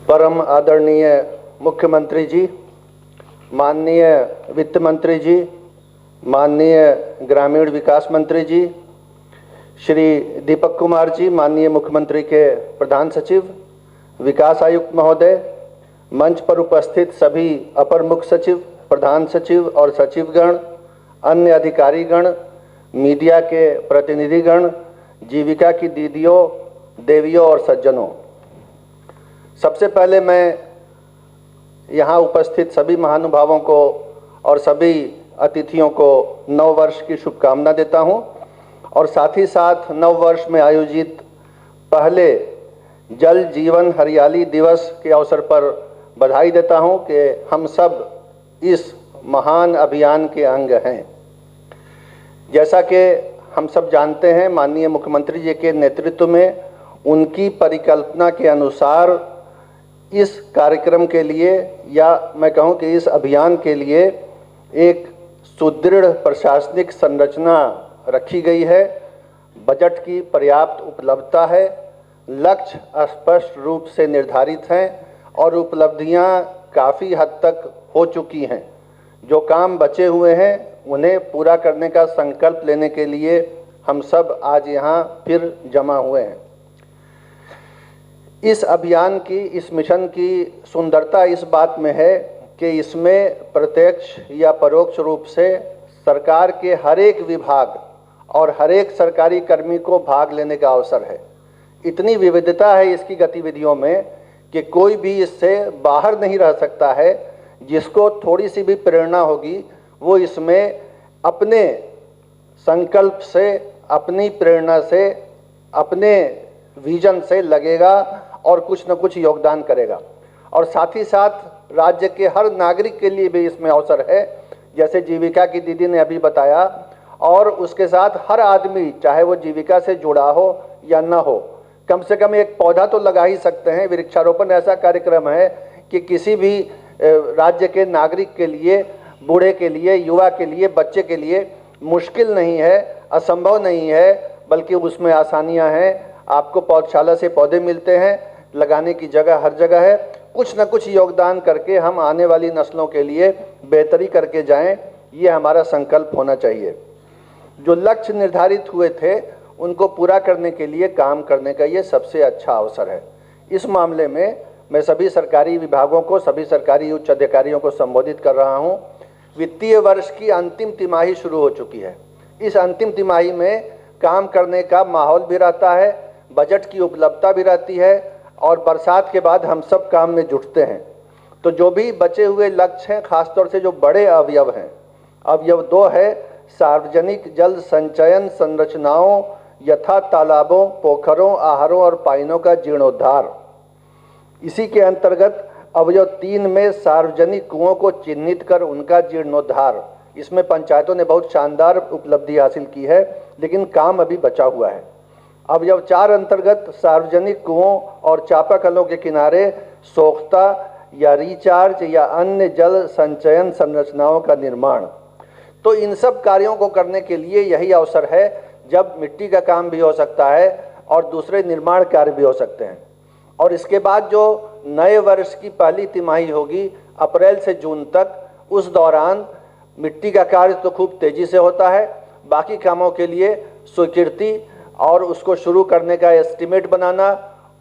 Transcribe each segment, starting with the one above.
परम आदरणीय मुख्यमंत्री जी, माननीय वित्त मंत्री जी, माननीय ग्रामीण विकास मंत्री जी, श्री दीपक कुमार जी, माननीय मुख्यमंत्री के प्रधान सचिव, विकास आयुक्त महोदय, मंच पर उपस्थित सभी अपर मुख्य सचिव, प्रधान सचिव और सचिवगण, अन्य अधिकारीगण, मीडिया के प्रतिनिधिगण, जीविका की दीदियों, देवियों और सज्जनों, सबसे पहले मैं यहाँ उपस्थित सभी महानुभावों को और सभी अतिथियों को नव वर्ष की शुभकामना देता हूँ और साथ ही साथ नव वर्ष में आयोजित पहले जल जीवन हरियाली दिवस के अवसर पर बधाई देता हूँ कि हम सब इस महान अभियान के अंग हैं। जैसा कि हम सब जानते हैं, माननीय मुख्यमंत्री जी के नेतृत्व में उनकी परिकल्पना के अनुसार इस कार्यक्रम के लिए, या मैं कहूं कि इस अभियान के लिए एक सुदृढ़ प्रशासनिक संरचना रखी गई है। बजट की पर्याप्त उपलब्धता है, लक्ष्य स्पष्ट रूप से निर्धारित हैं और उपलब्धियां काफ़ी हद तक हो चुकी हैं। जो काम बचे हुए हैं उन्हें पूरा करने का संकल्प लेने के लिए हम सब आज यहाँ फिर जमा हुए हैं। इस अभियान की, इस मिशन की सुंदरता इस बात में है कि इसमें प्रत्यक्ष या परोक्ष रूप से सरकार के हर एक विभाग और हर एक सरकारी कर्मी को भाग लेने का अवसर है। इतनी विविधता है इसकी गतिविधियों में कि कोई भी इससे बाहर नहीं रह सकता है। जिसको थोड़ी सी भी प्रेरणा होगी वो इसमें अपने संकल्प से, अपनी प्रेरणा से, अपने विजन से लगेगा और कुछ न कुछ योगदान करेगा। और साथ ही साथ राज्य के हर नागरिक के लिए भी इसमें अवसर है, जैसे जीविका की दीदी ने अभी बताया, और उसके साथ हर आदमी, चाहे वो जीविका से जुड़ा हो या ना हो, कम से कम एक पौधा तो लगा ही सकते हैं। वृक्षारोपण ऐसा कार्यक्रम है कि किसी भी राज्य के नागरिक के लिए, बूढ़े के लिए, युवा के लिए, बच्चे के लिए मुश्किल नहीं है, असंभव नहीं है, बल्कि उसमें आसानियां हैं। आपको पौधशाला से पौधे मिलते हैं, लगाने की जगह हर जगह है। कुछ न कुछ योगदान करके हम आने वाली नस्लों के लिए बेहतरी करके जाएं, ये हमारा संकल्प होना चाहिए। जो लक्ष्य निर्धारित हुए थे उनको पूरा करने के लिए काम करने का ये सबसे अच्छा अवसर है। इस मामले में मैं सभी सरकारी विभागों को, सभी सरकारी उच्च अधिकारियों को संबोधित कर रहा हूँ। वित्तीय वर्ष की अंतिम तिमाही शुरू हो चुकी है। इस अंतिम तिमाही में काम करने का माहौल भी रहता है, बजट की उपलब्धता भी रहती है और बरसात के बाद हम सब काम में जुटते हैं। तो जो भी बचे हुए लक्ष्य हैं, खासतौर से जो बड़े अवयव हैं, अवयव 2 है सार्वजनिक जल संचयन संरचनाओं यथा तालाबों, पोखरों, आहरों और पाइनों का जीर्णोद्धार। इसी के अंतर्गत अवयव 3 में सार्वजनिक कुओं को चिन्हित कर उनका जीर्णोद्धार। इसमें पंचायतों ने बहुत शानदार उपलब्धि हासिल की है, लेकिन काम अभी बचा हुआ है। अवयव 4 अंतर्गत सार्वजनिक कुओं और चापाकलों के किनारे सोख्ता या रिचार्ज या अन्य जल संचयन संरचनाओं का निर्माण। तो इन सब कार्यों को करने के लिए यही अवसर है जब मिट्टी का काम भी हो सकता है और दूसरे निर्माण कार्य भी हो सकते हैं। और इसके बाद जो नए वर्ष की पहली तिमाही होगी अप्रैल से जून तक, उस दौरान मिट्टी का कार्य तो खूब तेजी से होता है। बाकी कामों के लिए स्वीकृति और उसको शुरू करने का एस्टिमेट बनाना,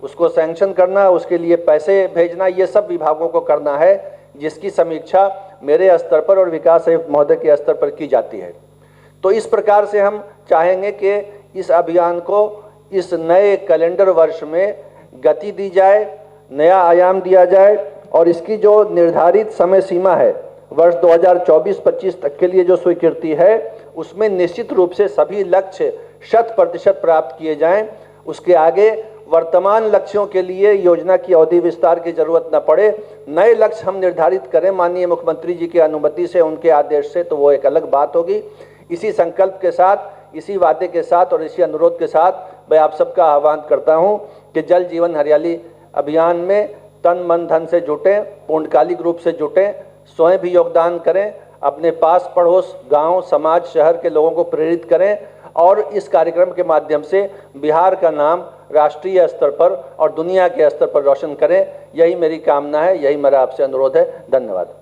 उसको सैंक्शन करना, उसके लिए पैसे भेजना, ये सब विभागों को करना है, जिसकी समीक्षा मेरे स्तर पर और विकास आयुक्त महोदय के स्तर पर की जाती है। तो इस प्रकार से हम चाहेंगे कि इस अभियान को इस नए कैलेंडर वर्ष में गति दी जाए, नया आयाम दिया जाए और इसकी जो निर्धारित समय सीमा है वर्ष 2024-25 तक के लिए जो स्वीकृति है, उसमें निश्चित रूप से सभी लक्ष्य 100% प्राप्त किए जाएं। उसके आगे वर्तमान लक्ष्यों के लिए योजना की अवधि विस्तार की जरूरत न पड़े, नए लक्ष्य हम निर्धारित करें माननीय मुख्यमंत्री जी की अनुमति से, उनके आदेश से, तो वो एक अलग बात होगी। इसी संकल्प के साथ, इसी वादे के साथ और इसी अनुरोध के साथ मैं आप सबका आह्वान करता हूं कि जल जीवन हरियाली अभियान में तन मन धन से जुटें, पूर्णकालिक रूप से जुटें, स्वयं भी योगदान करें, अपने पास पड़ोस, गांव, समाज, शहर के लोगों को प्रेरित करें और इस कार्यक्रम के माध्यम से बिहार का नाम राष्ट्रीय स्तर पर और दुनिया के स्तर पर रोशन करें। यही मेरी कामना है, यही मेरा आपसे अनुरोध है। धन्यवाद।